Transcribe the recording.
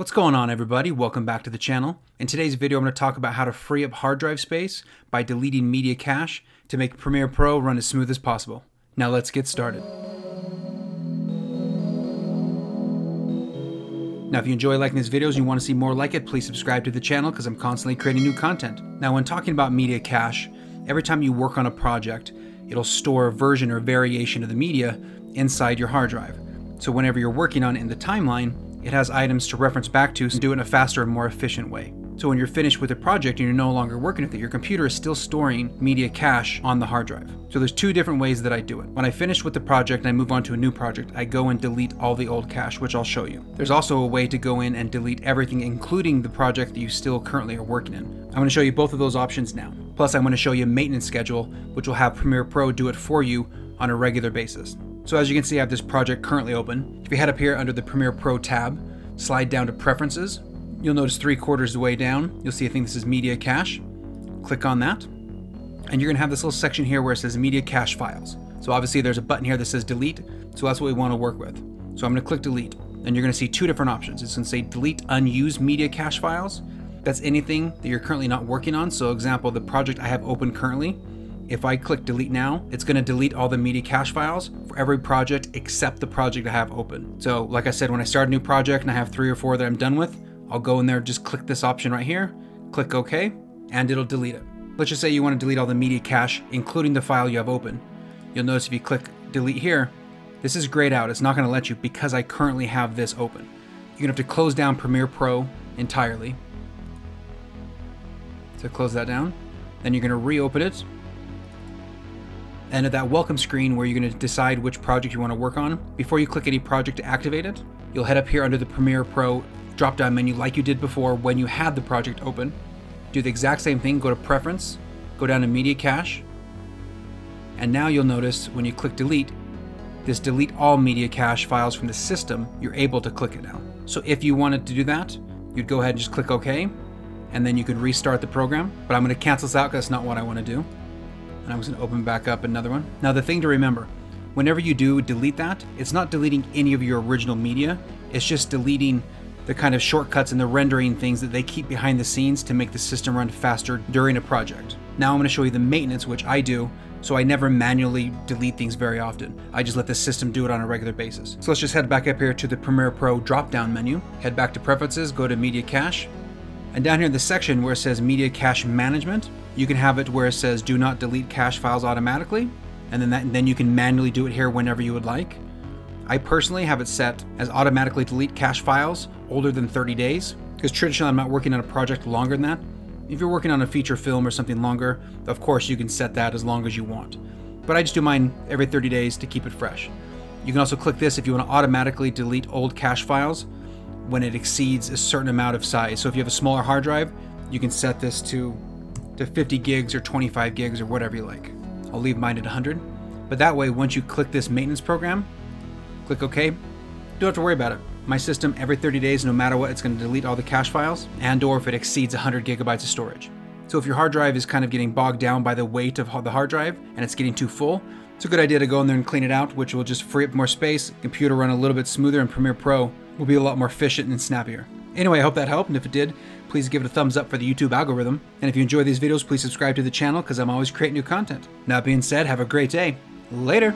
What's going on, everybody? Welcome back to the channel. In today's video, I'm going to talk about how to free up hard drive space by deleting media cache to make Premiere Pro run as smooth as possible. Now let's get started. Now, if you enjoy liking these videos and you want to see more like it, please subscribe to the channel because I'm constantly creating new content. Now, when talking about media cache, every time you work on a project, it'll store a version or variation of the media inside your hard drive. So whenever you're working on it in the timeline, it has items to reference back to and do it in a faster and more efficient way. So when you're finished with a project and you're no longer working with it, your computer is still storing media cache on the hard drive. So there's two different ways that I do it. When I finish with the project and I move on to a new project, I go and delete all the old cache, which I'll show you. There's also a way to go in and delete everything, including the project that you still currently are working in. I'm going to show you both of those options now. Plus, I'm going to show you a maintenance schedule, which will have Premiere Pro do it for you on a regular basis. So as you can see, I have this project currently open. If you head up here under the Premiere Pro tab, slide down to Preferences, you'll notice 3/4 of the way down, you'll see I think this is Media Cache. Click on that, and you're going to have this little section here where it says Media Cache Files. So obviously there's a button here that says Delete, so that's what we want to work with. So I'm going to click Delete, and you're going to see two different options. It's going to say Delete Unused Media Cache Files. That's anything that you're currently not working on. So example, the project I have open currently, if I click delete now, it's going to delete all the media cache files for every project except the project I have open. So like I said, when I start a new project and I have 3 or 4 that I'm done with, I'll go in there, just click this option right here, click OK, and it'll delete it. Let's just say you want to delete all the media cache, including the file you have open. You'll notice if you click delete here, this is grayed out. It's not going to let you because I currently have this open. You're going to have to close down Premiere Pro entirely. So close that down. Then you're going to reopen it. And at that welcome screen where you're going to decide which project you want to work on, before you click any project to activate it, you'll head up here under the Premiere Pro drop-down menu like you did before when you had the project open. Do the exact same thing, go to Preference, go down to Media Cache, and now you'll notice when you click Delete, this Delete All Media Cache Files from the system, you're able to click it now. So if you wanted to do that, you'd go ahead and just click OK, and then you could restart the program, but I'm going to cancel this out because that's not what I want to do. And I'm just going to open back up another one. Now the thing to remember, whenever you do delete that, it's not deleting any of your original media, it's just deleting the kind of shortcuts and the rendering things that they keep behind the scenes to make the system run faster during a project. Now I'm going to show you the maintenance, which I do, so I never manually delete things very often. I just let the system do it on a regular basis. So let's just head back up here to the Premiere Pro drop-down menu, head back to Preferences, go to Media Cache, and down here in the section where it says Media Cache Management, you can have it where it says Do Not Delete Cache Files Automatically, and then you can manually do it here whenever you would like. I personally have it set as automatically delete cache files older than 30 days, because traditionally I'm not working on a project longer than that. If you're working on a feature film or something longer, of course you can set that as long as you want. But I just do mine every 30 days to keep it fresh. You can also click this if you want to automatically delete old cache files when it exceeds a certain amount of size. So if you have a smaller hard drive, you can set this to 50 gigs or 25 gigs or whatever you like. I'll leave mine at 100. But that way, once you click this maintenance program, click OK, you don't have to worry about it. My system, every 30 days, no matter what, it's going to delete all the cache files and or if it exceeds 100 gigabytes of storage. So if your hard drive is kind of getting bogged down by the weight of the hard drive and it's getting too full, it's a good idea to go in there and clean it out, which will just free up more space, computer run a little bit smoother, and Premiere Pro will be a lot more efficient and snappier. Anyway, I hope that helped, and if it did, please give it a thumbs up for the YouTube algorithm. And if you enjoy these videos, please subscribe to the channel because I'm always creating new content. That being said, have a great day. Later!